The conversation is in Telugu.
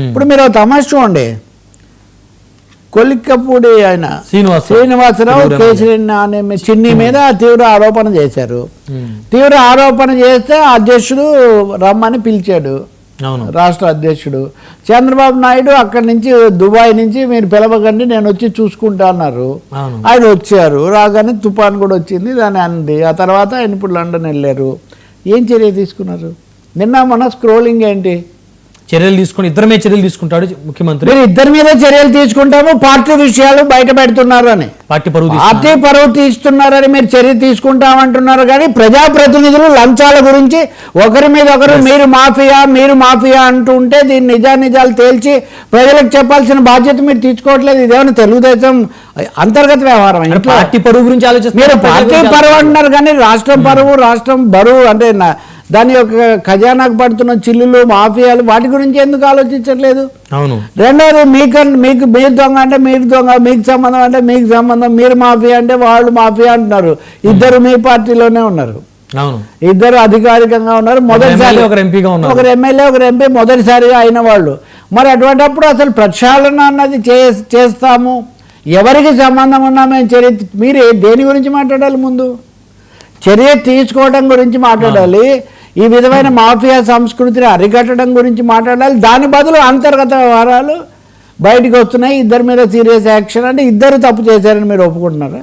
ఇప్పుడు మీరు తమాషా చూడండి, కొలిక్కపూడి ఆయన శ్రీనివాసరావు కేసీఆర్ అనే చిన్ని మీద తీవ్ర ఆరోపణ చేశారు. తీవ్ర ఆరోపణ చేస్తే అధ్యక్షుడు రమ్మని పిలిచాడు, రాష్ట్ర అధ్యక్షుడు చంద్రబాబు నాయుడు. అక్కడి నుంచి దుబాయ్ నుంచి మీరు పిలవకండి, నేను వచ్చి చూసుకుంటా అన్నారు. ఆయన వచ్చారు, రాగానే తుఫాన్ కూడా వచ్చింది, దాని అంది. ఆ తర్వాత ఆయన ఇప్పుడు లండన్ వెళ్ళారు. ఏం చర్య తీసుకున్నారు? నిన్న మన స్క్రోలింగ్ ఏంటి? చర్యలు తీసుకుని ఇద్దరమే చర్యలు తీసుకుంటాడు ముఖ్యమంత్రి. మీరు ఇద్దరి మీద చర్యలు తీసుకుంటాము, పార్టీ విషయాలు బయట పెడుతున్నారు అని, పార్టీ పరువు తీస్తున్నారని మీరు చర్య తీసుకుంటామంటున్నారు. కానీ ప్రజాప్రతినిధులు లంచాల గురించి ఒకరి మీద ఒకరు మీరు మాఫియా అంటూ ఉంటే దీన్ని నిజాలు తేల్చి ప్రజలకు చెప్పాల్సిన బాధ్యత మీరు తీసుకోవట్లేదు. ఇదేమన్నా తెలుగుదేశం అంతర్గత వ్యవహారం? పార్టీ పరువు గురించి ఆలోచిస్తారు. మీరు పార్టీ పరువు అంటున్నారు కానీ రాష్ట్రం పరువు, రాష్ట్రం బరువు అంటే దాని యొక్క ఖజానాకు పడుతున్న చిల్లులు, మాఫియాలు, వాటి గురించి ఎందుకు ఆలోచించట్లేదు? అవును. రెండోది మీరు దొంగ అంటే మీరు దొంగ, మీకు సంబంధం అంటే మీకు సంబంధం, మీరు మాఫియా అంటే వాళ్ళు మాఫియా అంటున్నారు. ఇద్దరు మీ పార్టీలోనే ఉన్నారు, ఇద్దరు అధికారికంగా ఉన్నారు. మొదటిసారి ఒకరు ఎమ్మెల్యే ఒకరు ఎంపీ మొదటిసారిగా అయిన వాళ్ళు. మరి అటువంటిప్పుడు అసలు ప్రక్షాళన అన్నది చేస్తాము, ఎవరికి సంబంధం ఉన్నా మేము చర్య, మీరు దేని గురించి మాట్లాడాలి? ముందు చర్య తీసుకోవడం గురించి మాట్లాడాలి, ఈ విధమైన మాఫియా సంస్కృతిని అరికట్టడం గురించి మాట్లాడాలి. దాని బదులు అంతర్గత వ్యవహారాలు బయటకు వస్తున్నాయి. ఇద్దరి మీద సీరియస్ యాక్షన్ అంటే ఇద్దరు తప్పు చేశారని మీరు ఒప్పుకుంటున్నారా?